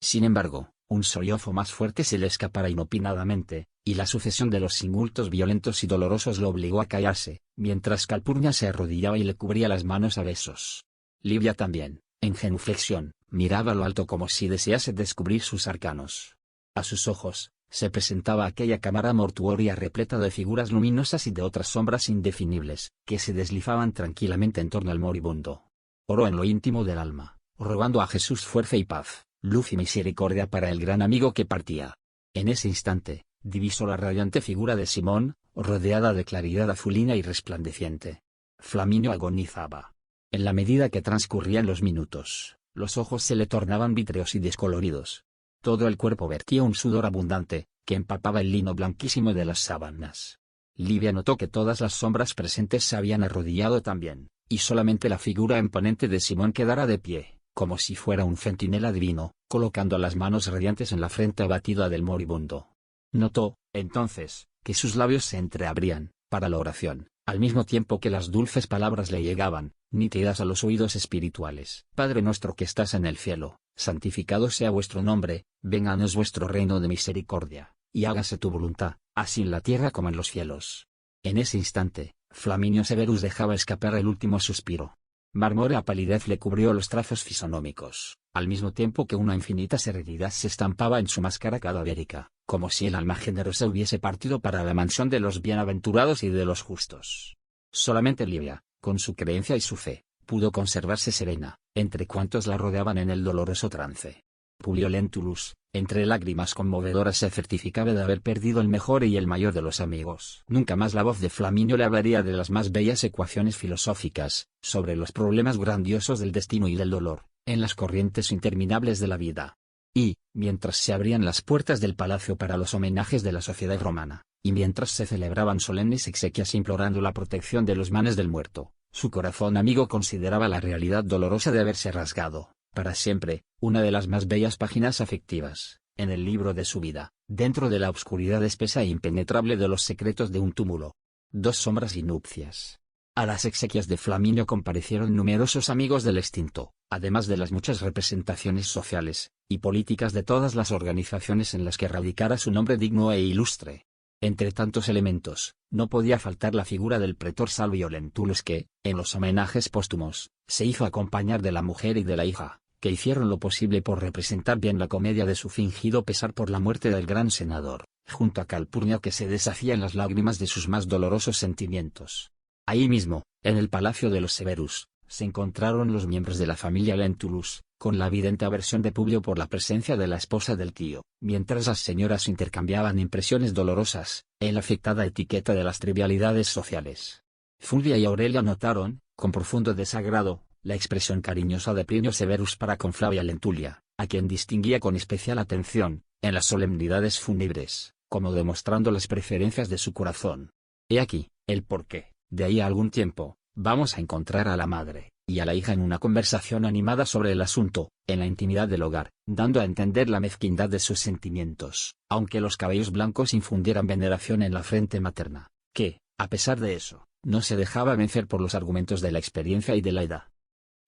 Sin embargo, un sollozo más fuerte se le escapara inopinadamente, y la sucesión de los ingultos violentos y dolorosos lo obligó a callarse, mientras Calpurnia se arrodillaba y le cubría las manos a besos. Livia también, en genuflexión, miraba a lo alto como si desease descubrir sus arcanos. A sus ojos, se presentaba aquella cámara mortuoria repleta de figuras luminosas y de otras sombras indefinibles, que se deslizaban tranquilamente en torno al moribundo. Oró en lo íntimo del alma, rogando a Jesús fuerza y paz, luz y misericordia para el gran amigo que partía. En ese instante, divisó la radiante figura de Simón, rodeada de claridad azulina y resplandeciente. Flaminio agonizaba. En la medida que transcurrían los minutos, los ojos se le tornaban vítreos y descoloridos. Todo el cuerpo vertía un sudor abundante, que empapaba el lino blanquísimo de las sábanas. Livia notó que todas las sombras presentes se habían arrodillado también, y solamente la figura imponente de Simón quedara de pie, como si fuera un centinela divino, colocando las manos radiantes en la frente abatida del moribundo. Notó, entonces, que sus labios se entreabrían, para la oración, al mismo tiempo que las dulces palabras le llegaban, nítidas a los oídos espirituales. Padre nuestro que estás en el cielo, santificado sea vuestro nombre, vénganos vuestro reino de misericordia, y hágase tu voluntad, así en la tierra como en los cielos. En ese instante, Flaminio Severus dejaba escapar el último suspiro. Marmórea palidez le cubrió los trazos fisonómicos, al mismo tiempo que una infinita serenidad se estampaba en su máscara cadavérica, como si el alma generosa hubiese partido para la mansión de los bienaventurados y de los justos. Solamente Livia, con su creencia y su fe, pudo conservarse serena, entre cuantos la rodeaban en el doloroso trance. Publio Lentulus, entre lágrimas conmovedoras, se certificaba de haber perdido el mejor y el mayor de los amigos. Nunca más la voz de Flaminio le hablaría de las más bellas ecuaciones filosóficas, sobre los problemas grandiosos del destino y del dolor, en las corrientes interminables de la vida. Y, mientras se abrían las puertas del palacio para los homenajes de la sociedad romana, y mientras se celebraban solemnes exequias implorando la protección de los manes del muerto, su corazón amigo consideraba la realidad dolorosa de haberse rasgado, para siempre, una de las más bellas páginas afectivas, en el libro de su vida, dentro de la oscuridad espesa e impenetrable de los secretos de un túmulo. Dos sombras y nupcias. A las exequias de Flaminio comparecieron numerosos amigos del extinto, además de las muchas representaciones sociales y políticas de todas las organizaciones en las que radicara su nombre digno e ilustre. Entre tantos elementos, no podía faltar la figura del pretor Salvio Lentulus que, en los homenajes póstumos, se hizo acompañar de la mujer y de la hija, que hicieron lo posible por representar bien la comedia de su fingido pesar por la muerte del gran senador, junto a Calpurnia que se deshacía en las lágrimas de sus más dolorosos sentimientos. Ahí mismo, en el palacio de los Severus, se encontraron los miembros de la familia Lentulus, con la evidente aversión de Publio por la presencia de la esposa del tío, mientras las señoras intercambiaban impresiones dolorosas, en la afectada etiqueta de las trivialidades sociales. Fulvia y Aurelia notaron, con profundo desagrado, la expresión cariñosa de Plinio Severus para con Flavia Lentulia, a quien distinguía con especial atención, en las solemnidades fúnebres, como demostrando las preferencias de su corazón. He aquí, el porqué. De ahí a algún tiempo, vamos a encontrar a la madre y a la hija en una conversación animada sobre el asunto, en la intimidad del hogar, dando a entender la mezquindad de sus sentimientos, aunque los cabellos blancos infundieran veneración en la frente materna, que, a pesar de eso, no se dejaba vencer por los argumentos de la experiencia y de la edad.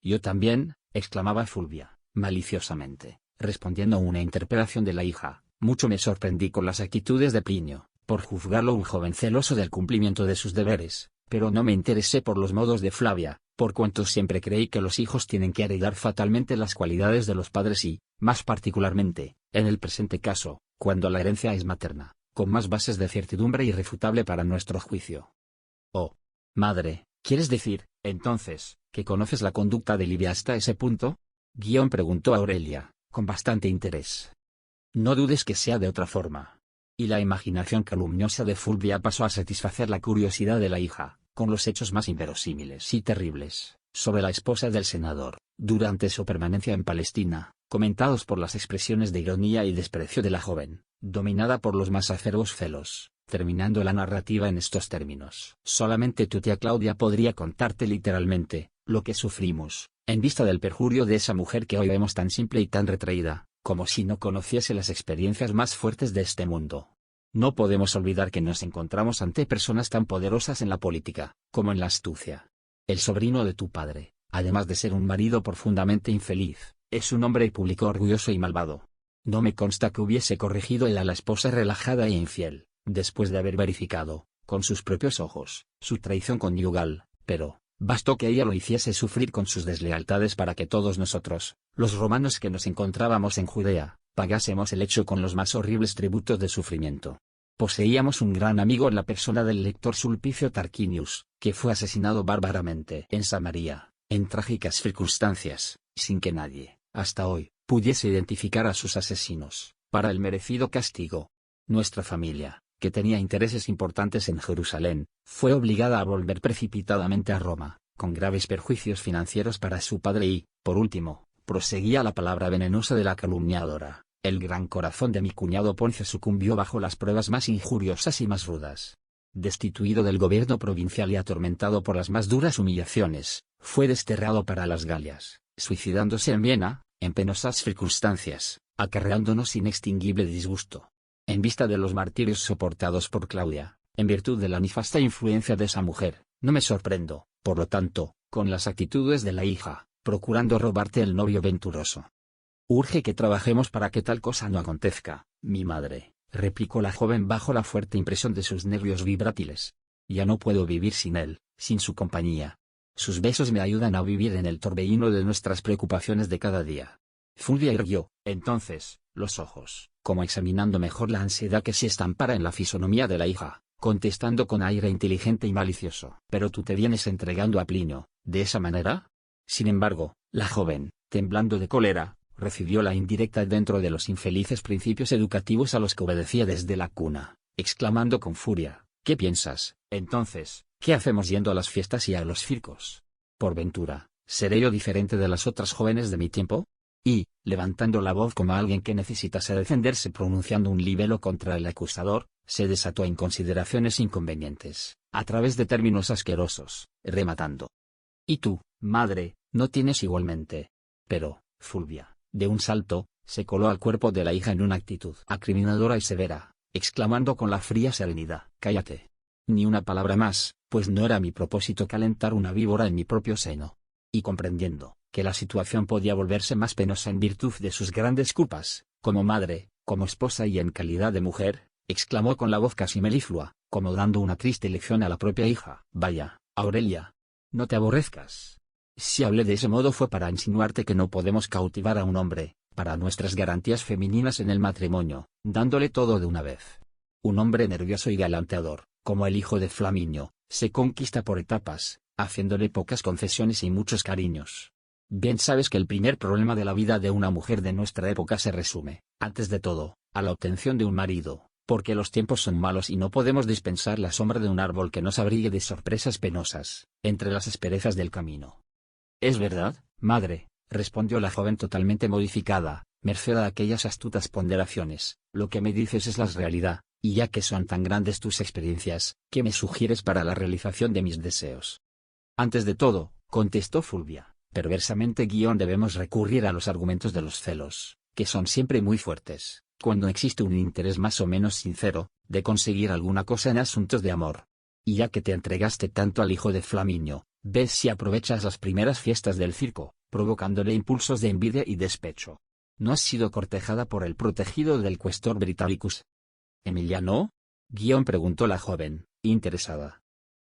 Yo también, exclamaba Fulvia, maliciosamente, respondiendo a una interpelación de la hija, mucho me sorprendí con las actitudes de Plinio, por juzgarlo un joven celoso del cumplimiento de sus deberes, pero no me interesé por los modos de Flavia, por cuanto siempre creí que los hijos tienen que heredar fatalmente las cualidades de los padres y, más particularmente, en el presente caso, cuando la herencia es materna, con más bases de certidumbre irrefutable para nuestro juicio. Oh, madre, ¿quieres decir, entonces, que conoces la conducta de Livia hasta ese punto? Preguntó Aurelia, con bastante interés. No dudes que sea de otra forma. Y la imaginación calumniosa de Fulvia pasó a satisfacer la curiosidad de la hija, con los hechos más inverosímiles y terribles, sobre la esposa del senador, durante su permanencia en Palestina, comentados por las expresiones de ironía y desprecio de la joven, dominada por los más acerbos celos, terminando la narrativa en estos términos. Solamente tu tía Claudia podría contarte literalmente, lo que sufrimos, en vista del perjurio de esa mujer que hoy vemos tan simple y tan retraída, como si no conociese las experiencias más fuertes de este mundo. No podemos olvidar que nos encontramos ante personas tan poderosas en la política, como en la astucia. El sobrino de tu padre, además de ser un marido profundamente infeliz, es un hombre público orgulloso y malvado. No me consta que hubiese corregido él a la esposa relajada e infiel, después de haber verificado, con sus propios ojos, su traición conyugal, pero bastó que ella lo hiciese sufrir con sus deslealtades para que todos nosotros, los romanos que nos encontrábamos en Judea, pagásemos el hecho con los más horribles tributos de sufrimiento. Poseíamos un gran amigo en la persona del lector Sulpicio Tarquinius, que fue asesinado bárbaramente en Samaria, en trágicas circunstancias, sin que nadie, hasta hoy, pudiese identificar a sus asesinos, para el merecido castigo. Nuestra familia, que tenía intereses importantes en Jerusalén, fue obligada a volver precipitadamente a Roma, con graves perjuicios financieros para su padre y, por último, proseguía la palabra venenosa de la calumniadora. El gran corazón de mi cuñado Poncio sucumbió bajo las pruebas más injuriosas y más rudas. Destituido del gobierno provincial y atormentado por las más duras humillaciones, fue desterrado para las Galias, suicidándose en Viena, en penosas circunstancias, acarreándonos inextinguible disgusto. En vista de los martirios soportados por Claudia, en virtud de la nefasta influencia de esa mujer, no me sorprendo, por lo tanto, con las actitudes de la hija, procurando robarte el novio venturoso. Urge que trabajemos para que tal cosa no acontezca, mi madre, replicó la joven bajo la fuerte impresión de sus nervios vibrátiles. Ya no puedo vivir sin él, sin su compañía. Sus besos me ayudan a vivir en el torbellino de nuestras preocupaciones de cada día. Fulvia irguió, entonces, los ojos, como examinando mejor la ansiedad que se estampara en la fisonomía de la hija, contestando con aire inteligente y malicioso. ¿Pero tú te vienes entregando a Plinio, de esa manera? Sin embargo, la joven, temblando de cólera, recibió la indirecta dentro de los infelices principios educativos a los que obedecía desde la cuna, exclamando con furia, ¿qué piensas, entonces, qué hacemos yendo a las fiestas y a los circos? Por ventura, ¿seré yo diferente de las otras jóvenes de mi tiempo? Y, levantando la voz como alguien que necesitase defenderse pronunciando un libelo contra el acusador, se desató en consideraciones inconvenientes, a través de términos asquerosos, rematando. Y tú, madre, no tienes igualmente. Pero, Fulvia, de un salto, se coló al cuerpo de la hija en una actitud acriminadora y severa, exclamando con la fría serenidad, cállate. Ni una palabra más, pues no era mi propósito calentar una víbora en mi propio seno. Y comprendiendo que la situación podía volverse más penosa en virtud de sus grandes culpas, como madre, como esposa y en calidad de mujer, exclamó con la voz casi meliflua, como dando una triste lección a la propia hija, vaya, Aurelia, no te aborrezcas. Si hablé de ese modo fue para insinuarte que no podemos cautivar a un hombre, para nuestras garantías femeninas en el matrimonio, dándole todo de una vez. Un hombre nervioso y galanteador, como el hijo de Flaminio, se conquista por etapas, haciéndole pocas concesiones y muchos cariños. Bien sabes que el primer problema de la vida de una mujer de nuestra época se resume, antes de todo, a la obtención de un marido, porque los tiempos son malos y no podemos dispensar la sombra de un árbol que nos abrigue de sorpresas penosas, entre las asperezas del camino. Es verdad, madre, respondió la joven totalmente modificada, merced a aquellas astutas ponderaciones, lo que me dices es la realidad, y ya que son tan grandes tus experiencias, ¿qué me sugieres para la realización de mis deseos? Antes de todo, contestó Fulvia, perversamente debemos recurrir a los argumentos de los celos, que son siempre muy fuertes, cuando existe un interés más o menos sincero, de conseguir alguna cosa en asuntos de amor. Y ya que te entregaste tanto al hijo de Flaminio, ves si aprovechas las primeras fiestas del circo, provocándole impulsos de envidia y despecho. ¿No has sido cortejada por el protegido del Questor Britannicus? ¿Emiliano? Preguntó la joven, interesada.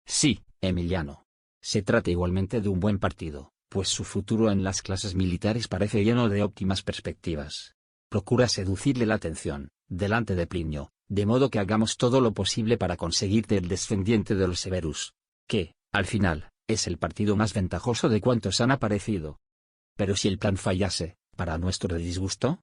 Sí, Emiliano. Se trata igualmente de un buen partido, pues su futuro en las clases militares parece lleno de óptimas perspectivas. Procura seducirle la atención, delante de Plinio, de modo que hagamos todo lo posible para conseguirte el descendiente de los Severus, que, al final, es el partido más ventajoso de cuantos han aparecido. Pero si el plan fallase, para nuestro disgusto,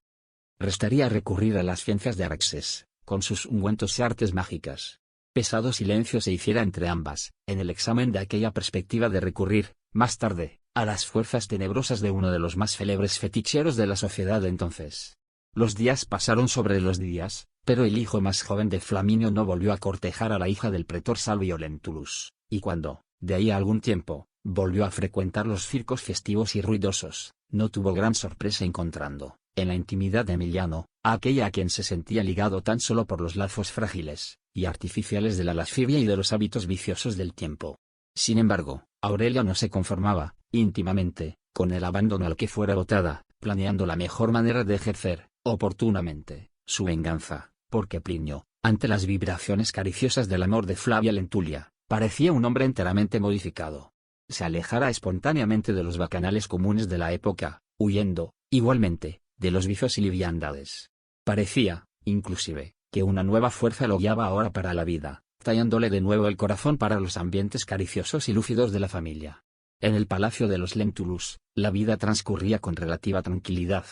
restaría recurrir a las ciencias de Araxes, con sus ungüentos y artes mágicas. Pesado silencio se hiciera entre ambas, en el examen de aquella perspectiva de recurrir, más tarde, a las fuerzas tenebrosas de uno de los más célebres feticheros de la sociedad de entonces. Los días pasaron sobre los días, pero el hijo más joven de Flaminio no volvió a cortejar a la hija del pretor Salvio Lentulus, y cuando, de ahí a algún tiempo, volvió a frecuentar los circos festivos y ruidosos, no tuvo gran sorpresa encontrando, en la intimidad de Emiliano, a aquella a quien se sentía ligado tan solo por los lazos frágiles y artificiales de la lascivia y de los hábitos viciosos del tiempo. Sin embargo, Aurelia no se conformaba, íntimamente, con el abandono al que fuera votada, planeando la mejor manera de ejercer, Oportunamente, su venganza, porque Plinio, ante las vibraciones cariciosas del amor de Flavia Lentulia, parecía un hombre enteramente modificado. Se alejara espontáneamente de los bacanales comunes de la época, huyendo, igualmente, de los vicios y liviandades. Parecía, inclusive, que una nueva fuerza lo guiaba ahora para la vida, tallándole de nuevo el corazón para los ambientes cariciosos y lúcidos de la familia. En el palacio de los Lentulus, la vida transcurría con relativa tranquilidad.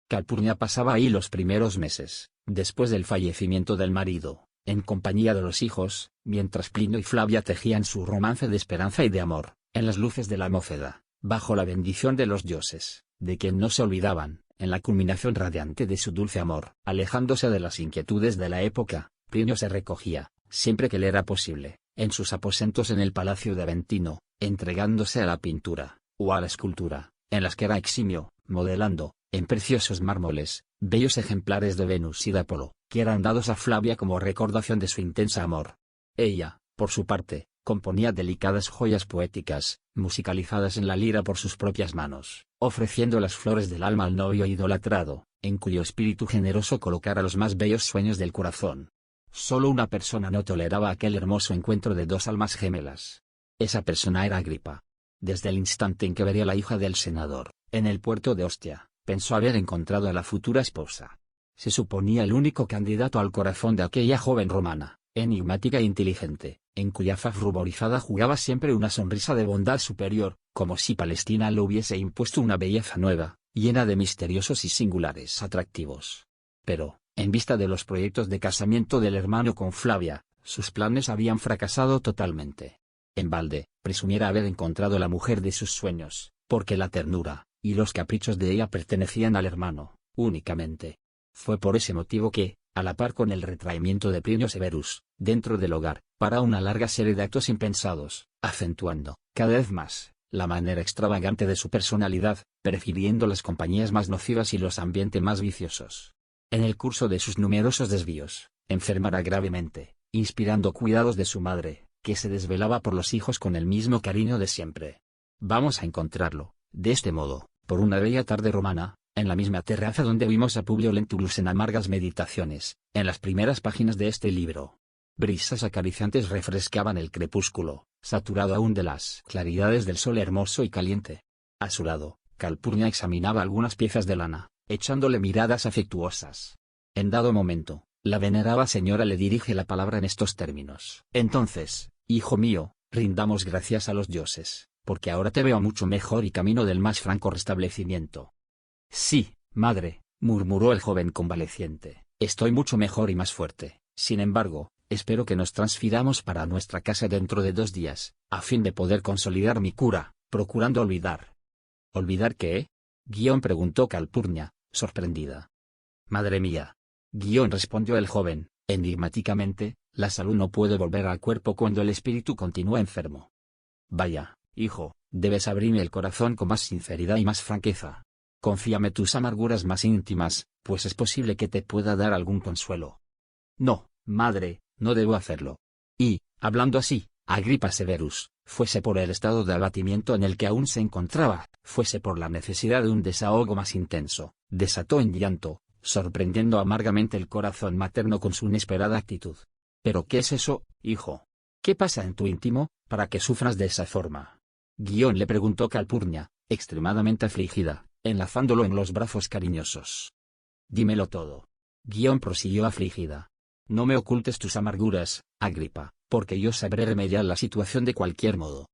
Calpurnia pasaba ahí los primeros meses, después del fallecimiento del marido, en compañía de los hijos, mientras Plinio y Flavia tejían su romance de esperanza y de amor, en las luces de la mocedad, bajo la bendición de los dioses, de quien no se olvidaban, en la culminación radiante de su dulce amor. Alejándose de las inquietudes de la época, Plinio se recogía, siempre que le era posible, en sus aposentos en el palacio de Aventino, entregándose a la pintura, o a la escultura, en las que era eximio, modelando, en preciosos mármoles, bellos ejemplares de Venus y de Apolo, que eran dados a Flavia como recordación de su intensa amor. Ella, por su parte, componía delicadas joyas poéticas, musicalizadas en la lira por sus propias manos, ofreciendo las flores del alma al novio idolatrado, en cuyo espíritu generoso colocara los más bellos sueños del corazón. Solo una persona no toleraba aquel hermoso encuentro de dos almas gemelas. Esa persona era Agripa. Desde el instante en que vería a la hija del senador, en el puerto de Ostia, pensó haber encontrado a la futura esposa. Se suponía el único candidato al corazón de aquella joven romana, enigmática e inteligente, en cuya faz ruborizada jugaba siempre una sonrisa de bondad superior, como si Palestina le hubiese impuesto una belleza nueva, llena de misteriosos y singulares atractivos. Pero, en vista de los proyectos de casamiento del hermano con Flavia, sus planes habían fracasado totalmente. En balde, presumiera haber encontrado la mujer de sus sueños, porque la ternura y los caprichos de ella pertenecían al hermano, únicamente. Fue por ese motivo que, a la par con el retraimiento de Plinio Severus, dentro del hogar, para una larga serie de actos impensados, acentuando, cada vez más, la manera extravagante de su personalidad, prefiriendo las compañías más nocivas y los ambientes más viciosos. En el curso de sus numerosos desvíos, enfermara gravemente, inspirando cuidados de su madre, que se desvelaba por los hijos con el mismo cariño de siempre. Vamos a encontrarlo, de este modo, por una bella tarde romana, en la misma terraza donde vimos a Publio Lentulus en amargas meditaciones, en las primeras páginas de este libro. Brisas acariciantes refrescaban el crepúsculo, saturado aún de las claridades del sol hermoso y caliente. A su lado, Calpurnia examinaba algunas piezas de lana, echándole miradas afectuosas. En dado momento, la venerada señora le dirige la palabra en estos términos: entonces, hijo mío, rindamos gracias a los dioses, porque ahora te veo mucho mejor y camino del más franco restablecimiento. Sí, madre, murmuró el joven convaleciente, estoy mucho mejor y más fuerte. Sin embargo, espero que nos transfiramos para nuestra casa dentro de 2 días, a fin de poder consolidar mi cura, procurando olvidar. ¿Olvidar qué? Preguntó Calpurnia, sorprendida. Madre mía. Respondió el joven, enigmáticamente, la salud no puede volver al cuerpo cuando el espíritu continúa enfermo. Vaya, hijo, debes abrirme el corazón con más sinceridad y más franqueza. Confíame tus amarguras más íntimas, pues es posible que te pueda dar algún consuelo. No, madre, no debo hacerlo. Y, hablando así, Agripa Severus, fuese por el estado de abatimiento en el que aún se encontraba, fuese por la necesidad de un desahogo más intenso, desató en llanto, sorprendiendo amargamente el corazón materno con su inesperada actitud. ¿Pero qué es eso, hijo? ¿Qué pasa en tu íntimo, para que sufras de esa forma? Le preguntó Calpurnia, extremadamente afligida, enlazándolo en los brazos cariñosos. Dímelo todo. Prosiguió afligida. No me ocultes tus amarguras, Agripa, porque yo sabré remediar la situación de cualquier modo.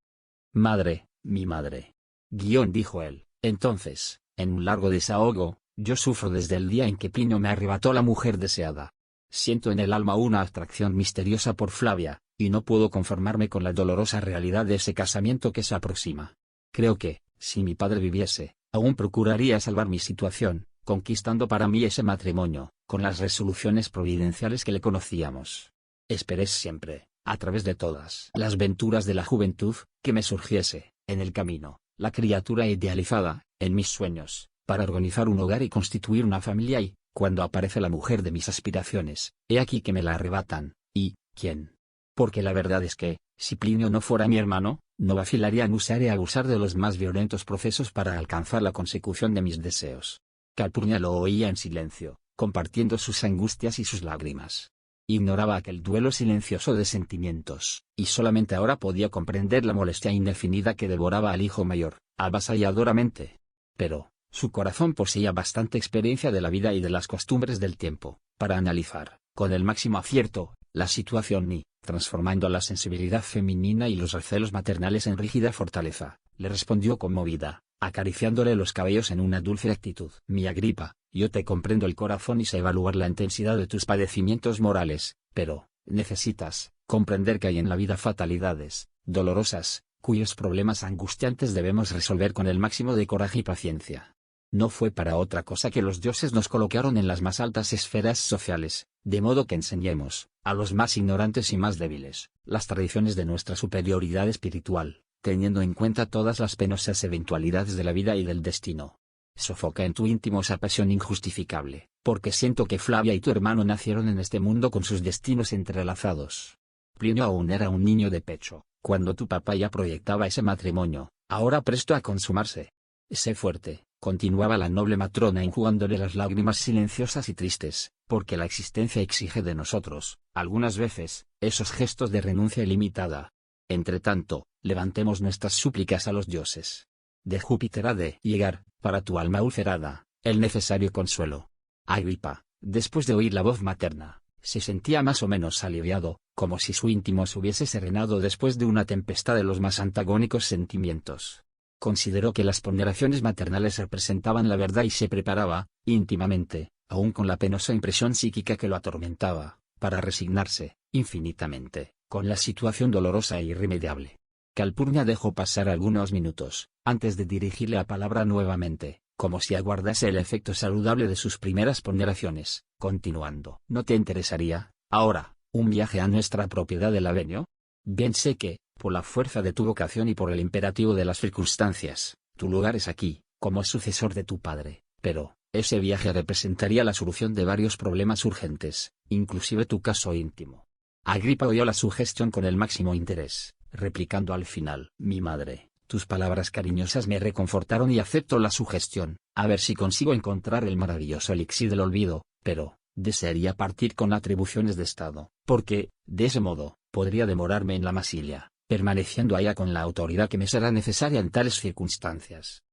Madre, mi madre. Dijo él, entonces, en un largo desahogo, yo sufro desde el día en que Plinio me arrebató la mujer deseada. Siento en el alma una atracción misteriosa por Flavia, y no puedo conformarme con la dolorosa realidad de ese casamiento que se aproxima. Creo que, si mi padre viviese, aún procuraría salvar mi situación, conquistando para mí ese matrimonio, con las resoluciones providenciales que le conocíamos. Esperé siempre, a través de todas las venturas de la juventud, que me surgiese, en el camino, la criatura idealizada, en mis sueños, para organizar un hogar y constituir una familia y, cuando aparece la mujer de mis aspiraciones, he aquí que me la arrebatan, y, ¿quién? Porque la verdad es que, si Plinio no fuera mi hermano, no vacilaría en usar y abusar de los más violentos procesos para alcanzar la consecución de mis deseos. Calpurnia lo oía en silencio, compartiendo sus angustias y sus lágrimas. Ignoraba aquel duelo silencioso de sentimientos, y solamente ahora podía comprender la molestia indefinida que devoraba al hijo mayor, avasalladoramente. Pero, su corazón poseía bastante experiencia de la vida y de las costumbres del tiempo, para analizar, con el máximo acierto, la situación y, transformando la sensibilidad femenina y los recelos maternales en rígida fortaleza, le respondió conmovida, acariciándole los cabellos en una dulce actitud. Mi Agripa, yo te comprendo el corazón y sé evaluar la intensidad de tus padecimientos morales, pero, necesitas comprender que hay en la vida fatalidades dolorosas, cuyos problemas angustiantes debemos resolver con el máximo de coraje y paciencia. No fue para otra cosa que los dioses nos colocaron en las más altas esferas sociales, de modo que enseñemos, a los más ignorantes y más débiles, las tradiciones de nuestra superioridad espiritual, teniendo en cuenta todas las penosas eventualidades de la vida y del destino. Sofoca en tu íntimo esa pasión injustificable, porque siento que Flavia y tu hermano nacieron en este mundo con sus destinos entrelazados. Plinio aún era un niño de pecho, cuando tu papá ya proyectaba ese matrimonio, ahora presto a consumarse. Sé fuerte, continuaba la noble matrona enjugándole las lágrimas silenciosas y tristes, porque la existencia exige de nosotros, algunas veces, esos gestos de renuncia ilimitada. Entretanto, levantemos nuestras súplicas a los dioses. De Júpiter ha de llegar, para tu alma ulcerada, el necesario consuelo. Agripa, después de oír la voz materna, se sentía más o menos aliviado, como si su íntimo se hubiese serenado después de una tempestad de los más antagónicos sentimientos. Consideró que las ponderaciones maternales representaban la verdad y se preparaba, íntimamente, aun con la penosa impresión psíquica que lo atormentaba, para resignarse, infinitamente, con la situación dolorosa e irremediable. Calpurnia dejó pasar algunos minutos, antes de dirigirle la palabra nuevamente, como si aguardase el efecto saludable de sus primeras ponderaciones, continuando. ¿No te interesaría, ahora, un viaje a nuestra propiedad del Avenio? Bien sé que, por la fuerza de tu vocación y por el imperativo de las circunstancias, tu lugar es aquí, como sucesor de tu padre, pero, ese viaje representaría la solución de varios problemas urgentes, inclusive tu caso íntimo. Agripa oyó la sugestión con el máximo interés, replicando al final: mi madre, tus palabras cariñosas me reconfortaron y acepto la sugestión, a ver si consigo encontrar el maravilloso elixir del olvido, pero, desearía partir con atribuciones de Estado, porque, de ese modo, podría demorarme en la Masilia, permaneciendo allá con la autoridad que me será necesaria en tales circunstancias.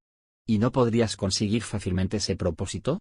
¿Y no podrías conseguir fácilmente ese propósito?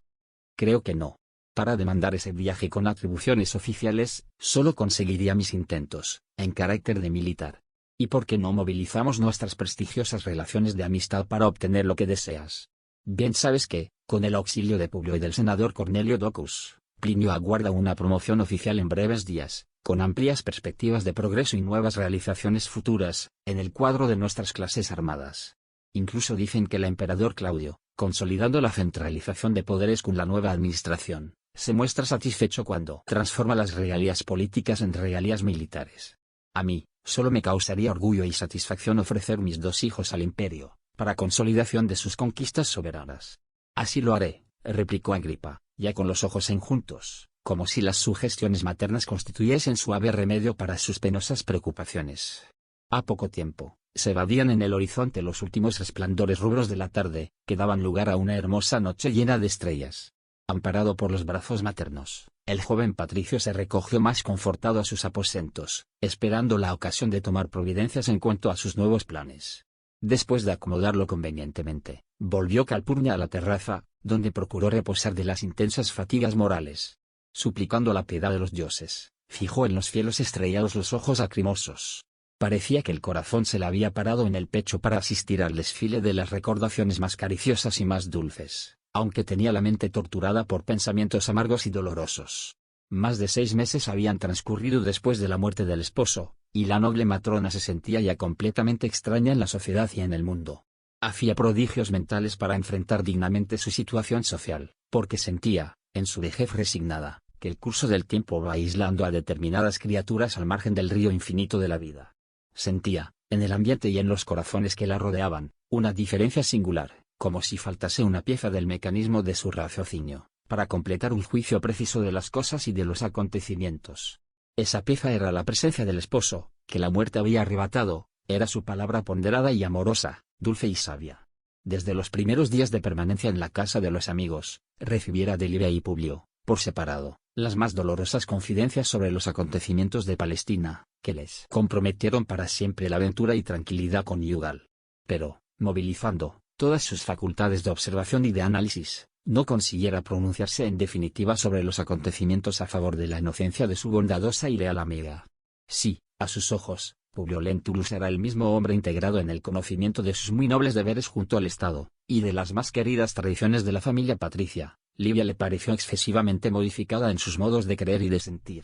Creo que no. Para demandar ese viaje con atribuciones oficiales, solo conseguiría mis intentos, en carácter de militar. ¿Y por qué no movilizamos nuestras prestigiosas relaciones de amistad para obtener lo que deseas? Bien sabes que, con el auxilio de Publio y del senador Cornelio Docus, Plinio aguarda una promoción oficial en breves días, con amplias perspectivas de progreso y nuevas realizaciones futuras, en el cuadro de nuestras clases armadas. Incluso dicen que el emperador Claudio, consolidando la centralización de poderes con la nueva administración, se muestra satisfecho cuando transforma las regalías políticas en regalías militares. A mí, solo me causaría orgullo y satisfacción ofrecer mis 2 hijos al imperio, para consolidación de sus conquistas soberanas. Así lo haré, replicó Agripa, ya con los ojos enjuntos, como si las sugestiones maternas constituyesen suave remedio para sus penosas preocupaciones. A poco tiempo, se evadían en el horizonte los últimos resplandores rubros de la tarde, que daban lugar a una hermosa noche llena de estrellas. Amparado por los brazos maternos, el joven patricio se recogió más confortado a sus aposentos, esperando la ocasión de tomar providencias en cuanto a sus nuevos planes. Después de acomodarlo convenientemente, volvió Calpurnia a la terraza, donde procuró reposar de las intensas fatigas morales. Suplicando la piedad de los dioses, fijó en los cielos estrellados los ojos lacrimosos. Parecía que el corazón se le había parado en el pecho para asistir al desfile de las recordaciones más cariciosas y más dulces, aunque tenía la mente torturada por pensamientos amargos y dolorosos. Más de 6 meses habían transcurrido después de la muerte del esposo, y la noble matrona se sentía ya completamente extraña en la sociedad y en el mundo. Hacía prodigios mentales para enfrentar dignamente su situación social, porque sentía, en su vejez resignada, que el curso del tiempo va aislando a determinadas criaturas al margen del río infinito de la vida. Sentía, en el ambiente y en los corazones que la rodeaban, una diferencia singular, como si faltase una pieza del mecanismo de su raciocinio, para completar un juicio preciso de las cosas y de los acontecimientos. Esa pieza era la presencia del esposo, que la muerte había arrebatado, era su palabra ponderada y amorosa, dulce y sabia. Desde los primeros días de permanencia en la casa de los amigos, recibiera de Livia y Publio, por separado, las más dolorosas confidencias sobre los acontecimientos de Palestina, que les comprometieron para siempre la aventura y tranquilidad conyugal. Pero, movilizando todas sus facultades de observación y de análisis, no consiguiera pronunciarse en definitiva sobre los acontecimientos a favor de la inocencia de su bondadosa y leal amiga. Sí, a sus ojos, Publio Lentulus era el mismo hombre integrado en el conocimiento de sus muy nobles deberes junto al Estado, y de las más queridas tradiciones de la familia patricia. Livia le pareció excesivamente modificada en sus modos de creer y de sentir.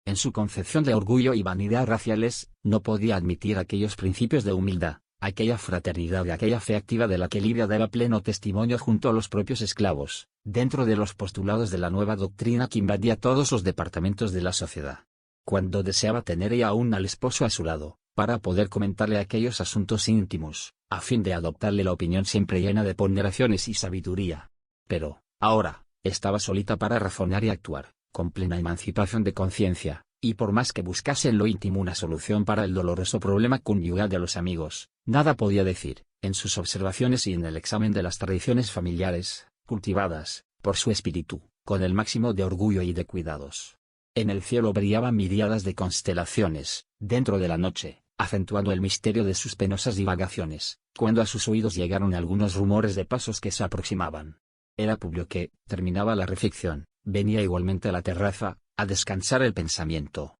En su concepción de orgullo y vanidad raciales, no podía admitir aquellos principios de humildad, aquella fraternidad y aquella fe activa de la que Livia daba pleno testimonio junto a los propios esclavos, dentro de los postulados de la nueva doctrina que invadía todos los departamentos de la sociedad. Cuando deseaba tener ella aún al esposo a su lado, para poder comentarle aquellos asuntos íntimos, a fin de adoptarle la opinión siempre llena de ponderaciones y sabiduría. Pero, ahora, estaba solita para razonar y actuar, con plena emancipación de conciencia, y por más que buscase en lo íntimo una solución para el doloroso problema conyugal de los amigos, nada podía decir, en sus observaciones y en el examen de las tradiciones familiares, cultivadas, por su espíritu, con el máximo de orgullo y de cuidados. En el cielo brillaban miríadas de constelaciones, dentro de la noche, acentuando el misterio de sus penosas divagaciones, cuando a sus oídos llegaron algunos rumores de pasos que se aproximaban. Era Publio que, terminaba la reflexión, venía igualmente a la terraza, a descansar el pensamiento.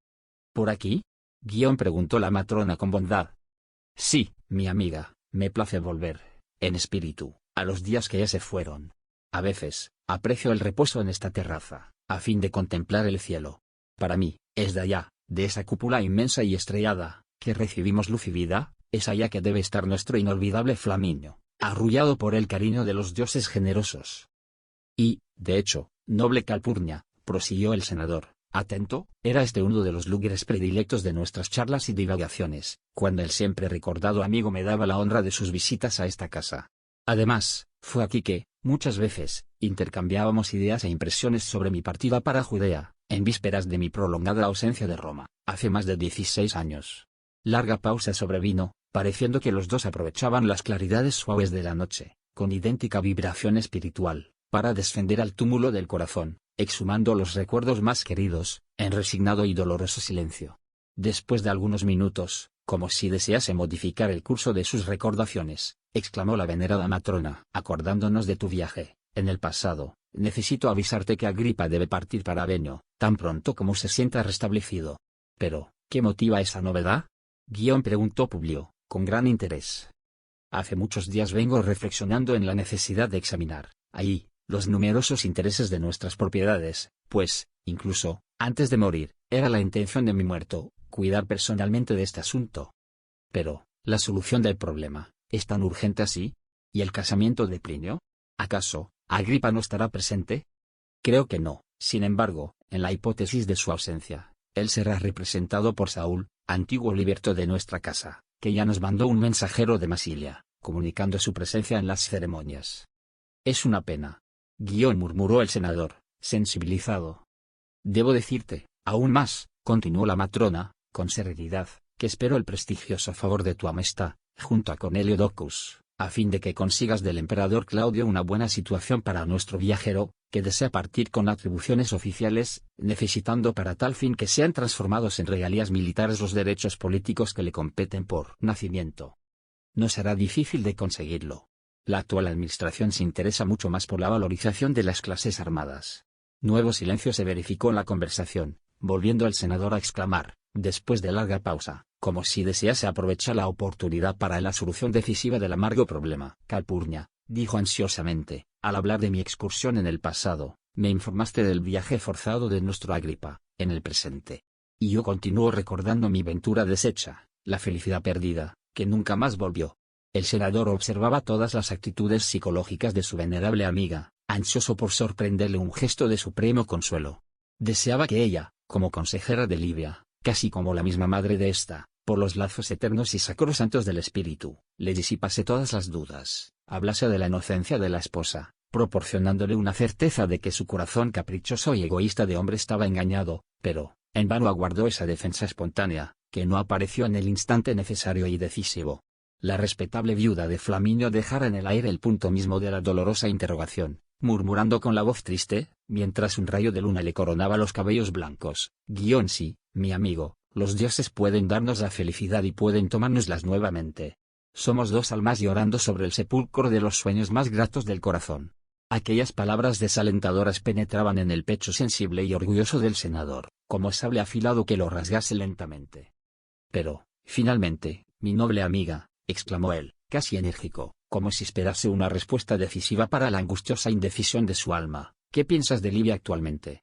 ¿Por aquí? Preguntó la matrona con bondad. Sí, mi amiga, me place volver, en espíritu, a los días que ya se fueron. A veces, aprecio el reposo en esta terraza, a fin de contemplar el cielo. Para mí, es de allá, de esa cúpula inmensa y estrellada, que recibimos luz y vida, es allá que debe estar nuestro inolvidable Flaminio, arrullado por el cariño de los dioses generosos. Y, de hecho, noble Calpurnia, prosiguió el senador, atento, era este uno de los lugares predilectos de nuestras charlas y divagaciones, cuando el siempre recordado amigo me daba la honra de sus visitas a esta casa. Además, fue aquí que, muchas veces, intercambiábamos ideas e impresiones sobre mi partida para Judea, en vísperas de mi prolongada ausencia de Roma, hace más de 16 años. Larga pausa sobrevino, pareciendo que los dos aprovechaban las claridades suaves de la noche, con idéntica vibración espiritual, para descender al túmulo del corazón, exhumando los recuerdos más queridos, en resignado y doloroso silencio. Después de algunos minutos, como si desease modificar el curso de sus recordaciones, exclamó la venerada matrona, acordándonos de tu viaje, en el pasado, necesito avisarte que Agripa debe partir para Venio, tan pronto como se sienta restablecido. Pero, ¿qué motiva esa novedad? Preguntó Publio, con gran interés. Hace muchos días vengo reflexionando en la necesidad de examinar, ahí, los numerosos intereses de nuestras propiedades, pues, incluso, antes de morir, era la intención de mi muerto, cuidar personalmente de este asunto. Pero, ¿la solución del problema es tan urgente así? ¿Y el casamiento de Plinio? ¿Acaso, Agripa no estará presente? Creo que no, sin embargo, en la hipótesis de su ausencia, él será representado por Saúl, antiguo liberto de nuestra casa, que ya nos mandó un mensajero de Masilia, comunicando su presencia en las ceremonias. Es una pena. Murmuró el senador, sensibilizado. Debo decirte, aún más, continuó la matrona, con serenidad, que espero el prestigioso favor de tu amistad, junto a Cornelio Docus, a fin de que consigas del emperador Claudio una buena situación para nuestro viajero, que desea partir con atribuciones oficiales, necesitando para tal fin que sean transformados en regalías militares los derechos políticos que le competen por nacimiento. No será difícil de conseguirlo. La actual administración se interesa mucho más por la valorización de las clases armadas. Nuevo silencio se verificó en la conversación, volviendo el senador a exclamar, después de larga pausa, como si desease aprovechar la oportunidad para la solución decisiva del amargo problema. Calpurnia, dijo ansiosamente, al hablar de mi excursión en el pasado, me informaste del viaje forzado de nuestro Agripa, en el presente. Y yo continúo recordando mi ventura deshecha, la felicidad perdida, que nunca más volvió. El senador observaba todas las actitudes psicológicas de su venerable amiga, ansioso por sorprenderle un gesto de supremo consuelo. Deseaba que ella, como consejera de Livia, casi como la misma madre de ésta, por los lazos eternos y sacrosantos del espíritu, le disipase todas las dudas, hablase de la inocencia de la esposa, proporcionándole una certeza de que su corazón caprichoso y egoísta de hombre estaba engañado, pero, en vano aguardó esa defensa espontánea, que no apareció en el instante necesario y decisivo. La respetable viuda de Flaminio dejara en el aire el punto mismo de la dolorosa interrogación, murmurando con la voz triste, mientras un rayo de luna le coronaba los cabellos blancos. Sí, mi amigo, los dioses pueden darnos la felicidad y pueden tomárnoslas nuevamente. Somos dos almas llorando sobre el sepulcro de los sueños más gratos del corazón. Aquellas palabras desalentadoras penetraban en el pecho sensible y orgulloso del senador, como sable afilado que lo rasgase lentamente. Pero, finalmente, mi noble amiga, exclamó él, casi enérgico, como si esperase una respuesta decisiva para la angustiosa indecisión de su alma, ¿qué piensas de Livia actualmente?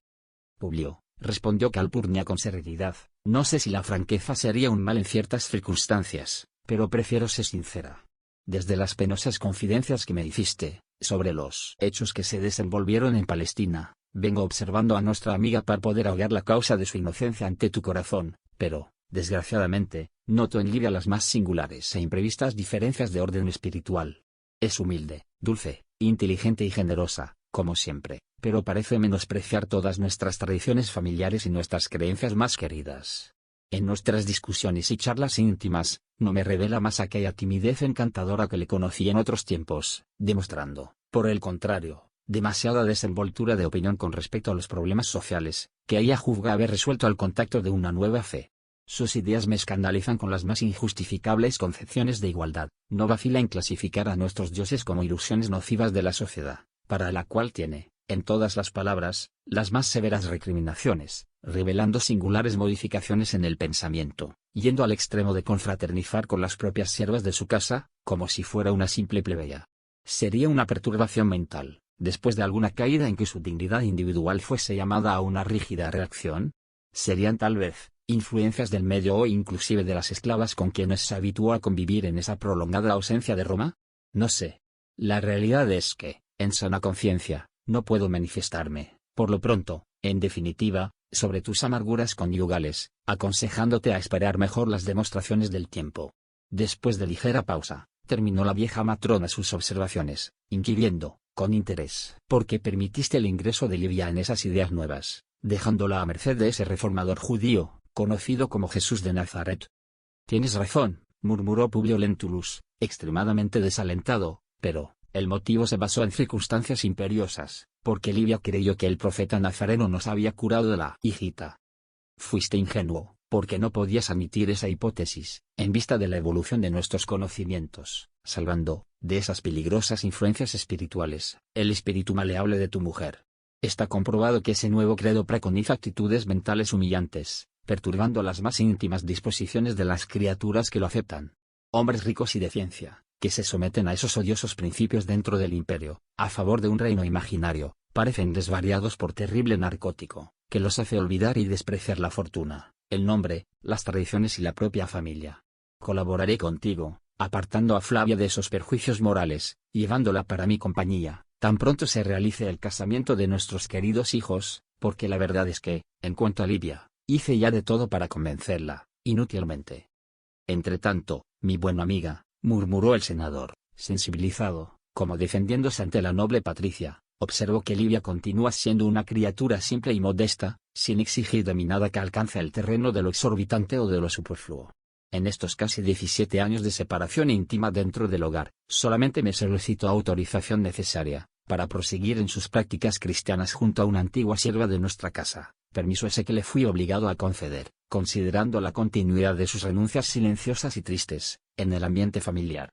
Publio, respondió Calpurnia con serenidad, no sé si la franqueza sería un mal en ciertas circunstancias, pero prefiero ser sincera. Desde las penosas confidencias que me hiciste, sobre los hechos que se desenvolvieron en Palestina, vengo observando a nuestra amiga para poder ahogar la causa de su inocencia ante tu corazón, pero, desgraciadamente, noto en Livia las más singulares e imprevistas diferencias de orden espiritual. Es humilde, dulce, inteligente y generosa, como siempre, pero parece menospreciar todas nuestras tradiciones familiares y nuestras creencias más queridas. En nuestras discusiones y charlas íntimas, no me revela más aquella timidez encantadora que le conocí en otros tiempos, demostrando, por el contrario, demasiada desenvoltura de opinión con respecto a los problemas sociales, que ella juzga haber resuelto al contacto de una nueva fe. Sus ideas me escandalizan con las más injustificables concepciones de igualdad, no vacila en clasificar a nuestros dioses como ilusiones nocivas de la sociedad, para la cual tiene, en todas las palabras, las más severas recriminaciones, revelando singulares modificaciones en el pensamiento, yendo al extremo de confraternizar con las propias siervas de su casa, como si fuera una simple plebeya. Sería una perturbación mental, después de alguna caída en que su dignidad individual fuese llamada a una rígida reacción. Serían tal vez, influencias del medio o inclusive de las esclavas con quienes se habituó a convivir en esa prolongada ausencia de Roma. No sé. La realidad es que, en sana conciencia, no puedo manifestarme, por lo pronto, en definitiva, sobre tus amarguras conyugales, aconsejándote a esperar mejor las demostraciones del tiempo. Después de ligera pausa, terminó la vieja matrona sus observaciones, inquiriendo, con interés, ¿por qué permitiste el ingreso de Livia en esas ideas nuevas, dejándola a merced de ese reformador judío, conocido como Jesús de Nazaret? Tienes razón, murmuró Publio Lentulus, extremadamente desalentado, pero el motivo se basó en circunstancias imperiosas, porque Livia creyó que el profeta nazareno nos había curado de la hijita. Fuiste ingenuo, porque no podías admitir esa hipótesis, en vista de la evolución de nuestros conocimientos, salvando, de esas peligrosas influencias espirituales, el espíritu maleable de tu mujer. Está comprobado que ese nuevo credo preconiza actitudes mentales humillantes, perturbando las más íntimas disposiciones de las criaturas que lo aceptan. Hombres ricos y de ciencia, que se someten a esos odiosos principios dentro del imperio, a favor de un reino imaginario, parecen desvariados por terrible narcótico, que los hace olvidar y despreciar la fortuna, el nombre, las tradiciones y la propia familia. Colaboraré contigo, apartando a Flavia de esos perjuicios morales, llevándola para mi compañía, tan pronto se realice el casamiento de nuestros queridos hijos, porque la verdad es que, en cuanto a Livia, hice ya de todo para convencerla, inútilmente. Entretanto, mi buena amiga, murmuró el senador, sensibilizado, como defendiéndose ante la noble Patricia, observó que Livia continúa siendo una criatura simple y modesta, sin exigir de mí nada que alcance el terreno de lo exorbitante o de lo superfluo. En estos casi 17 años de separación íntima dentro del hogar, solamente me solicitó autorización necesaria, para proseguir en sus prácticas cristianas junto a una antigua sierva de nuestra casa, permiso ese que le fui obligado a conceder, considerando la continuidad de sus renuncias silenciosas y tristes, en el ambiente familiar.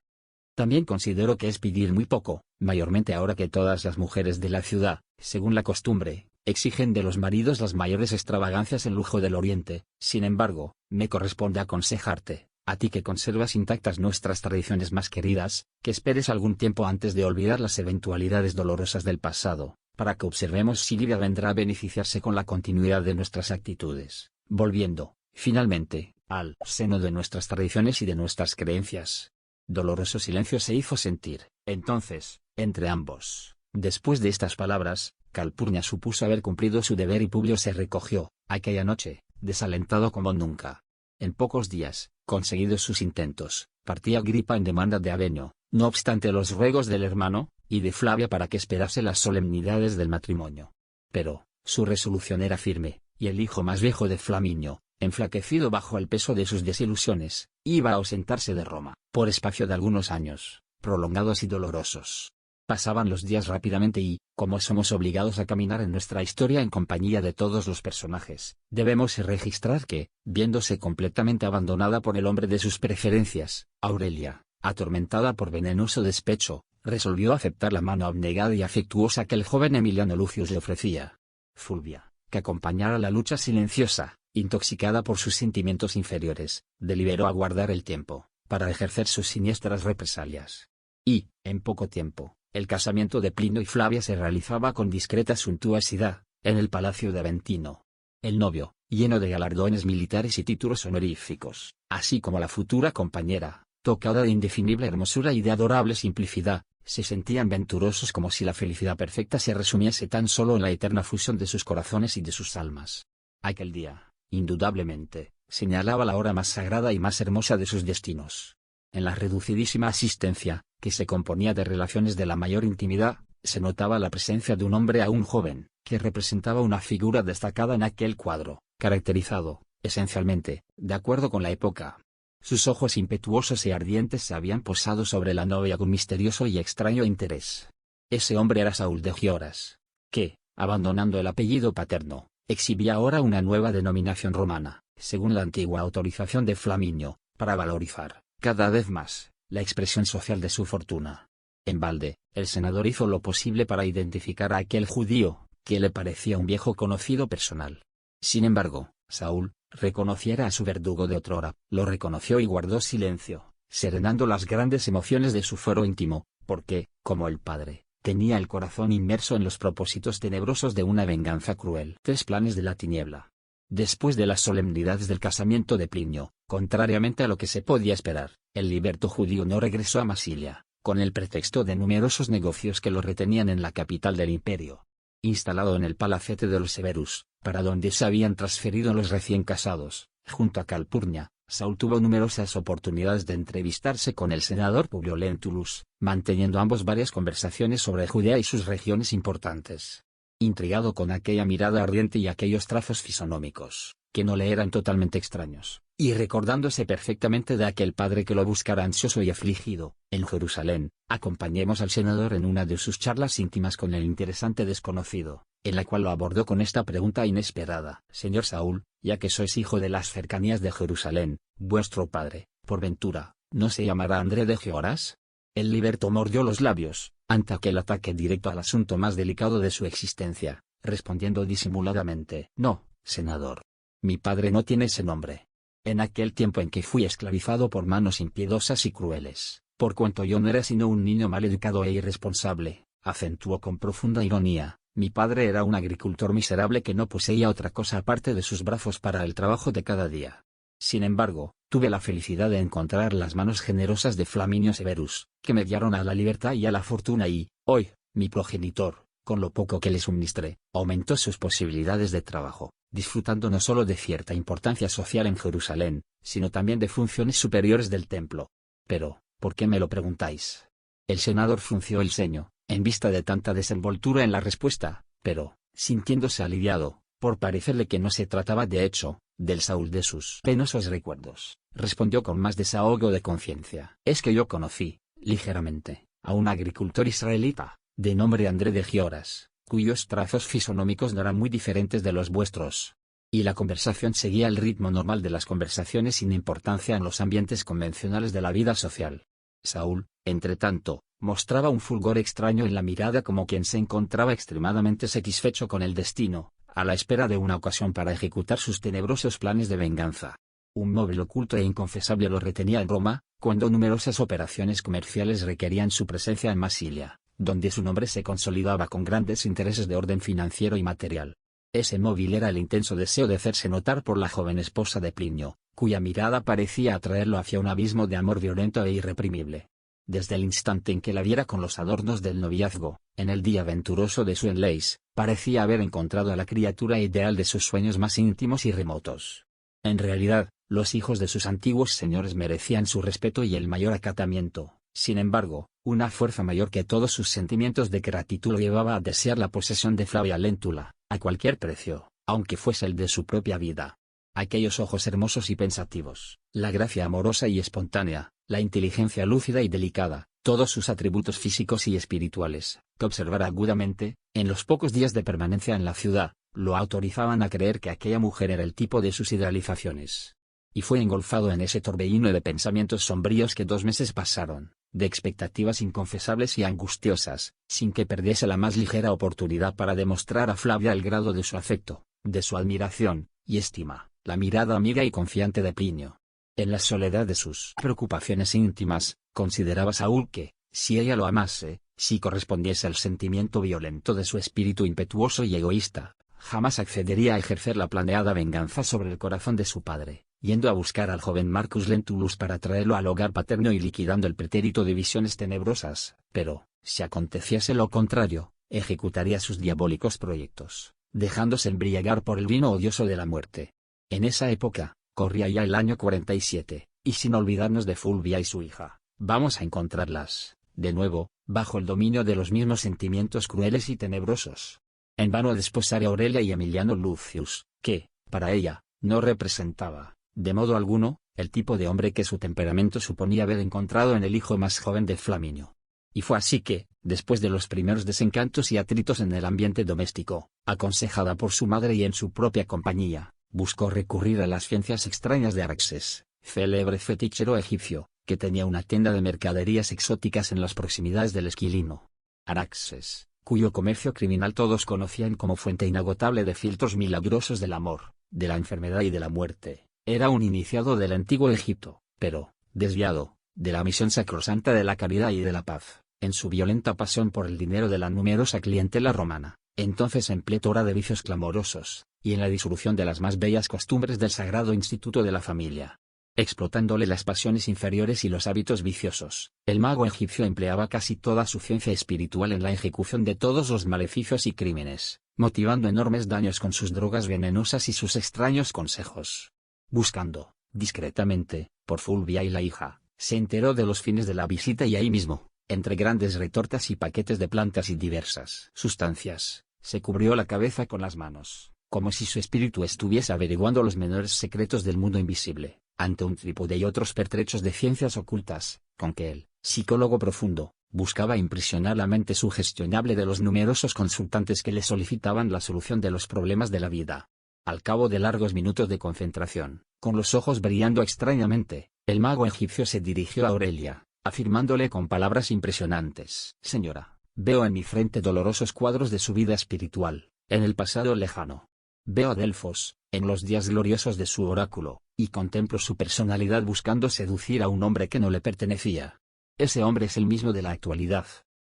También considero que es pedir muy poco, mayormente ahora que todas las mujeres de la ciudad, según la costumbre, exigen de los maridos las mayores extravagancias en lujo del Oriente. Sin embargo, me corresponde aconsejarte, a ti que conservas intactas nuestras tradiciones más queridas, que esperes algún tiempo antes de olvidar las eventualidades dolorosas del pasado, para que observemos si Livia vendrá a beneficiarse con la continuidad de nuestras actitudes, volviendo, finalmente, al seno de nuestras tradiciones y de nuestras creencias. Doloroso silencio se hizo sentir, entonces, entre ambos. Después de estas palabras, Calpurnia supuso haber cumplido su deber y Publio se recogió, aquella noche, desalentado como nunca. En pocos días, conseguidos sus intentos, partía Agripa en demanda de Avenio, no obstante los ruegos del hermano, y de Flavia para que esperase las solemnidades del matrimonio. Pero, su resolución era firme, y el hijo más viejo de Flaminio, enflaquecido bajo el peso de sus desilusiones, iba a ausentarse de Roma, por espacio de algunos años, prolongados y dolorosos. Pasaban los días rápidamente y, como somos obligados a caminar en nuestra historia en compañía de todos los personajes, debemos registrar que, viéndose completamente abandonada por el hombre de sus preferencias, Aurelia, atormentada por venenoso despecho, resolvió aceptar la mano abnegada y afectuosa que el joven Emiliano Lucius le ofrecía. Fulvia, que acompañara la lucha silenciosa, intoxicada por sus sentimientos inferiores, deliberó aguardar el tiempo, para ejercer sus siniestras represalias. Y, en poco tiempo, el casamiento de Plinio y Flavia se realizaba con discreta suntuosidad, en el palacio de Aventino. El novio, lleno de galardones militares y títulos honoríficos, así como la futura compañera, tocada de indefinible hermosura y de adorable simplicidad, se sentían venturosos como si la felicidad perfecta se resumiese tan solo en la eterna fusión de sus corazones y de sus almas. Aquel día, indudablemente, señalaba la hora más sagrada y más hermosa de sus destinos. En la reducidísima asistencia, que se componía de relaciones de la mayor intimidad, se notaba la presencia de un hombre aún joven, que representaba una figura destacada en aquel cuadro, caracterizado, esencialmente, de acuerdo con la época. Sus ojos impetuosos y ardientes se habían posado sobre la novia con misterioso y extraño interés. Ese hombre era Saúl de Gioras, que, abandonando el apellido paterno, exhibía ahora una nueva denominación romana, según la antigua autorización de Flaminio, para valorizar, cada vez más, la expresión social de su fortuna. En balde, el senador hizo lo posible para identificar a aquel judío, que le parecía un viejo conocido personal. Sin embargo, Saúl, reconociera a su verdugo de otrora, lo reconoció y guardó silencio, serenando las grandes emociones de su fuero íntimo, porque, como el padre, tenía el corazón inmerso en los propósitos tenebrosos de una venganza cruel. Tres planes de la tiniebla. Después de las solemnidades del casamiento de Plinio, contrariamente a lo que se podía esperar, el liberto judío no regresó a Masilia, con el pretexto de numerosos negocios que lo retenían en la capital del imperio. Instalado en el palacete de los Severus, para donde se habían transferido los recién casados, junto a Calpurnia, Saúl tuvo numerosas oportunidades de entrevistarse con el senador Publio Lentulus, manteniendo ambos varias conversaciones sobre Judea y sus regiones importantes. Intrigado con aquella mirada ardiente y aquellos trazos fisonómicos, que no le eran totalmente extraños, y recordándose perfectamente de aquel padre que lo buscara ansioso y afligido, en Jerusalén, acompañemos al senador en una de sus charlas íntimas con el interesante desconocido, en la cual lo abordó con esta pregunta inesperada: Señor Saúl, ya que sois hijo de las cercanías de Jerusalén, vuestro padre, por ventura, ¿no se llamará André de Gioras? El liberto mordió los labios, ante aquel ataque directo al asunto más delicado de su existencia, respondiendo disimuladamente: No, senador. Mi padre no tiene ese nombre. En aquel tiempo en que fui esclavizado por manos impiedosas y crueles, por cuanto yo no era sino un niño mal educado e irresponsable, acentuó con profunda ironía, mi padre era un agricultor miserable que no poseía otra cosa aparte de sus brazos para el trabajo de cada día. Sin embargo, tuve la felicidad de encontrar las manos generosas de Flaminio Severus, que me guiaron a la libertad y a la fortuna y, hoy, mi progenitor, con lo poco que le suministré, aumentó sus posibilidades de trabajo, disfrutando no solo de cierta importancia social en Jerusalén, sino también de funciones superiores del templo. Pero, ¿por qué me lo preguntáis? El senador frunció el ceño, en vista de tanta desenvoltura en la respuesta, pero, sintiéndose aliviado, por parecerle que no se trataba de hecho, del Saúl de sus penosos recuerdos, respondió con más desahogo de conciencia: Es que yo conocí, ligeramente, a un agricultor israelita, de nombre André de Gioras, cuyos trazos fisonómicos no eran muy diferentes de los vuestros. Y la conversación seguía el ritmo normal de las conversaciones sin importancia en los ambientes convencionales de la vida social. Saúl, entretanto, mostraba un fulgor extraño en la mirada, como quien se encontraba extremadamente satisfecho con el destino, a la espera de una ocasión para ejecutar sus tenebrosos planes de venganza. Un móvil oculto e inconfesable lo retenía en Roma, cuando numerosas operaciones comerciales requerían su presencia en Masilia, donde su nombre se consolidaba con grandes intereses de orden financiero y material. Ese móvil era el intenso deseo de hacerse notar por la joven esposa de Plinio, cuya mirada parecía atraerlo hacia un abismo de amor violento e irreprimible. Desde el instante en que la viera con los adornos del noviazgo, en el día venturoso de su enlace, parecía haber encontrado a la criatura ideal de sus sueños más íntimos y remotos. En realidad, los hijos de sus antiguos señores merecían su respeto y el mayor acatamiento. Sin embargo, una fuerza mayor que todos sus sentimientos de gratitud lo llevaba a desear la posesión de Flavia Lentula, a cualquier precio, aunque fuese el de su propia vida. Aquellos ojos hermosos y pensativos, la gracia amorosa y espontánea, la inteligencia lúcida y delicada, todos sus atributos físicos y espirituales, que observara agudamente, en los pocos días de permanencia en la ciudad, lo autorizaban a creer que aquella mujer era el tipo de sus idealizaciones. Y fue engolfado en ese torbellino de pensamientos sombríos que 2 meses pasaron, de expectativas inconfesables y angustiosas, sin que perdiese la más ligera oportunidad para demostrar a Flavia el grado de su afecto, de su admiración y estima, la mirada amiga y confiante de Plinio. En la soledad de sus preocupaciones íntimas, consideraba Saúl que, si ella lo amase, si correspondiese al sentimiento violento de su espíritu impetuoso y egoísta, jamás accedería a ejercer la planeada venganza sobre el corazón de su padre, yendo a buscar al joven Marcus Lentulus para traerlo al hogar paterno y liquidando el pretérito de visiones tenebrosas, pero, si aconteciese lo contrario, ejecutaría sus diabólicos proyectos, dejándose embriagar por el vino odioso de la muerte. En esa época, corría ya el año 47, y sin olvidarnos de Fulvia y su hija, vamos a encontrarlas, de nuevo, bajo el dominio de los mismos sentimientos crueles y tenebrosos. En vano desposar a Aurelia y Emiliano Lucius, que, para ella, no representaba, de modo alguno, el tipo de hombre que su temperamento suponía haber encontrado en el hijo más joven de Flaminio. Y fue así que, después de los primeros desencantos y atritos en el ambiente doméstico, aconsejada por su madre y en su propia compañía, buscó recurrir a las ciencias extrañas de Araxes, célebre fetichero egipcio, que tenía una tienda de mercaderías exóticas en las proximidades del Esquilino. Araxes, cuyo comercio criminal todos conocían como fuente inagotable de filtros milagrosos del amor, de la enfermedad y de la muerte, era un iniciado del antiguo Egipto, pero, desviado, de la misión sacrosanta de la caridad y de la paz, en su violenta pasión por el dinero de la numerosa clientela romana, entonces en pletora de vicios clamorosos, y en la disolución de las más bellas costumbres del sagrado instituto de la familia. Explotándole las pasiones inferiores y los hábitos viciosos, el mago egipcio empleaba casi toda su ciencia espiritual en la ejecución de todos los maleficios y crímenes, motivando enormes daños con sus drogas venenosas y sus extraños consejos. Buscando, discretamente, por Fulvia y la hija, se enteró de los fines de la visita y ahí mismo, entre grandes retortas y paquetes de plantas y diversas sustancias, se cubrió la cabeza con las manos, como si su espíritu estuviese averiguando los menores secretos del mundo invisible, ante un trípode y otros pertrechos de ciencias ocultas, con que el psicólogo profundo buscaba impresionar la mente sugestionable de los numerosos consultantes que le solicitaban la solución de los problemas de la vida. Al cabo de largos minutos de concentración, con los ojos brillando extrañamente, el mago egipcio se dirigió a Aurelia, afirmándole con palabras impresionantes: «Señora, veo en mi frente dolorosos cuadros de su vida espiritual, en el pasado lejano. Veo a Delfos, en los días gloriosos de su oráculo, y contemplo su personalidad buscando seducir a un hombre que no le pertenecía. Ese hombre es el mismo de la actualidad.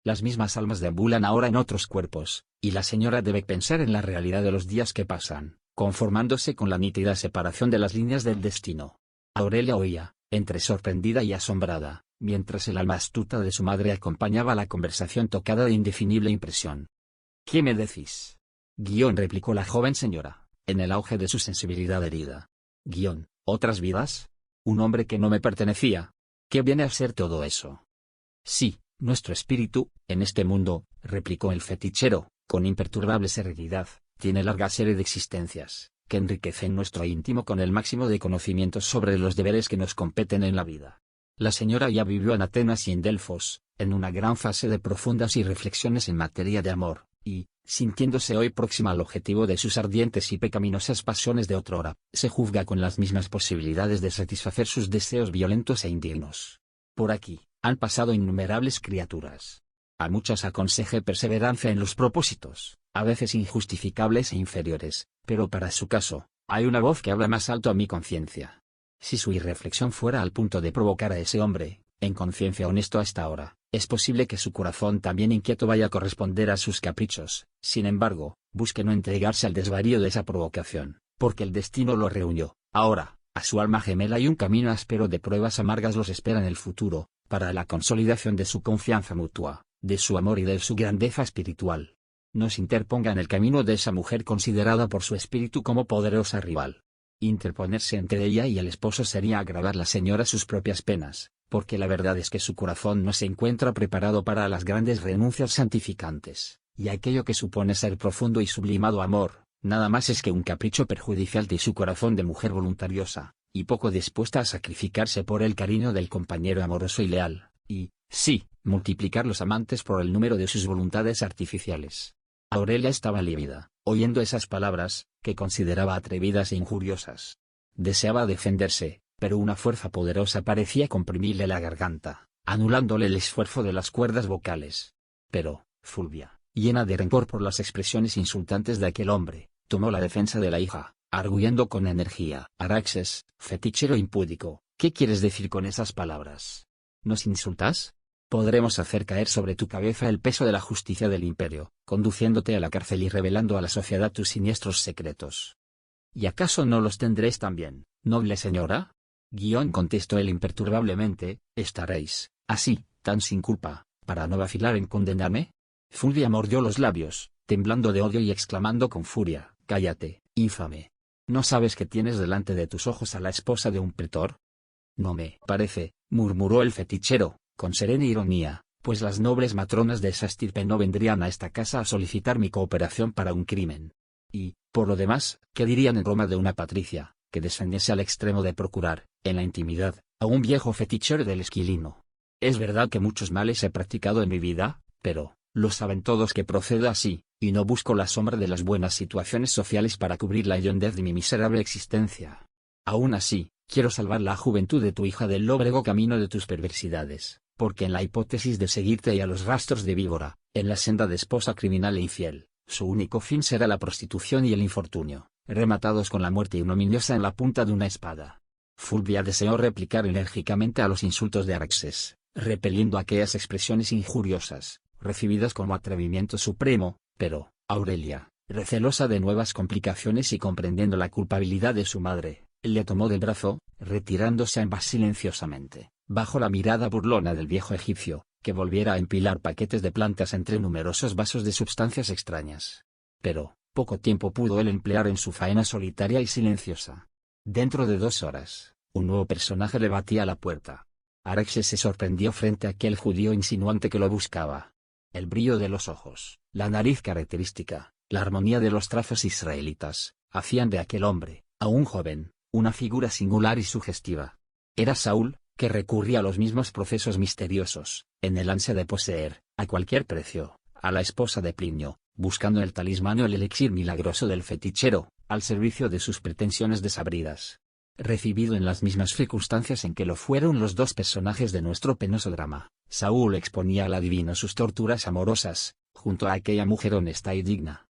Las mismas almas deambulan ahora en otros cuerpos, y la señora debe pensar en la realidad de los días que pasan, conformándose con la nítida separación de las líneas del destino». Aurelia oía, entre sorprendida y asombrada, mientras el alma astuta de su madre acompañaba la conversación tocada de indefinible impresión. «¿Qué me decís?» replicó la joven señora, en el auge de su sensibilidad herida. «¿Otras vidas? ¿Un hombre que no me pertenecía? ¿Qué viene a ser todo eso?» «Sí, nuestro espíritu, en este mundo», replicó el fetichero, con imperturbable serenidad, «tiene larga serie de existencias, que enriquecen nuestro íntimo con el máximo de conocimientos sobre los deberes que nos competen en la vida. La señora ya vivió en Atenas y en Delfos, en una gran fase de profundas y reflexiones en materia de amor, y, sintiéndose hoy próxima al objetivo de sus ardientes y pecaminosas pasiones de otrora, se juzga con las mismas posibilidades de satisfacer sus deseos violentos e indignos. Por aquí, han pasado innumerables criaturas. A muchas aconseje perseverancia en los propósitos, a veces injustificables e inferiores, pero para su caso, hay una voz que habla más alto a mi conciencia. Si su irreflexión fuera al punto de provocar a ese hombre, en conciencia honesto hasta ahora, es posible que su corazón también inquieto vaya a corresponder a sus caprichos. Sin embargo, busque no entregarse al desvarío de esa provocación, porque el destino lo reunió, ahora, a su alma gemela, y un camino áspero de pruebas amargas los espera en el futuro, para la consolidación de su confianza mutua, de su amor y de su grandeza espiritual. No se interponga en el camino de esa mujer considerada por su espíritu como poderosa rival. Interponerse entre ella y el esposo sería agravar a la señora sus propias penas, porque la verdad es que su corazón no se encuentra preparado para las grandes renuncias santificantes, y aquello que supone ser profundo y sublimado amor, nada más es que un capricho perjudicial de su corazón de mujer voluntariosa, y poco dispuesta a sacrificarse por el cariño del compañero amoroso y leal, y, sí, multiplicar los amantes por el número de sus voluntades artificiales. Aurelia estaba lívida, oyendo esas palabras, que consideraba atrevidas e injuriosas. Deseaba defenderse, pero una fuerza poderosa parecía comprimirle la garganta, anulándole el esfuerzo de las cuerdas vocales. Pero, Fulvia, llena de rencor por las expresiones insultantes de aquel hombre, tomó la defensa de la hija, arguyendo con energía. Araxes, fetichero impúdico, ¿qué quieres decir con esas palabras? ¿Nos insultas? Podremos hacer caer sobre tu cabeza el peso de la justicia del imperio, conduciéndote a la cárcel y revelando a la sociedad tus siniestros secretos. ¿Y acaso no los tendréis también, noble señora? Contestó él imperturbablemente, ¿estaréis, así, tan sin culpa, para no vacilar en condenarme? Fulvia mordió los labios, temblando de odio y exclamando con furia, cállate, infame. ¿No sabes que tienes delante de tus ojos a la esposa de un pretor? No me parece, murmuró el fetichero, con serena ironía, pues las nobles matronas de esa estirpe no vendrían a esta casa a solicitar mi cooperación para un crimen. Y, por lo demás, ¿qué dirían en Roma de una patricia, que descendiese al extremo de procurar, en la intimidad, a un viejo fetichero del Esquilino? Es verdad que muchos males he practicado en mi vida, pero, lo saben todos que procedo así, y no busco la sombra de las buenas situaciones sociales para cubrir la hediondez de mi miserable existencia. Aún así, quiero salvar la juventud de tu hija del lóbrego camino de tus perversidades, porque en la hipótesis de seguirte y a los rastros de víbora, en la senda de esposa criminal e infiel, su único fin será la prostitución y el infortunio, rematados con la muerte ignominiosa en la punta de una espada. Fulvia deseó replicar enérgicamente a los insultos de Araxes, repeliendo aquellas expresiones injuriosas, recibidas como atrevimiento supremo, pero, Aurelia, recelosa de nuevas complicaciones y comprendiendo la culpabilidad de su madre, le tomó del brazo, retirándose ambas silenciosamente, bajo la mirada burlona del viejo egipcio, que volviera a empilar paquetes de plantas entre numerosos vasos de sustancias extrañas. Pero, poco tiempo pudo él emplear en su faena solitaria y silenciosa. Dentro de 2 horas, un nuevo personaje le batía a la puerta. Araxes se sorprendió frente a aquel judío insinuante que lo buscaba. El brillo de los ojos, la nariz característica, la armonía de los trazos israelitas, hacían de aquel hombre, aún joven, una figura singular y sugestiva. Era Saúl, que recurría a los mismos procesos misteriosos, en el ansia de poseer, a cualquier precio, a la esposa de Plinio, buscando el talismán o el elixir milagroso del fetichero, al servicio de sus pretensiones desabridas. Recibido en las mismas circunstancias en que lo fueron los dos personajes de nuestro penoso drama, Saúl exponía al adivino sus torturas amorosas, junto a aquella mujer honesta y digna.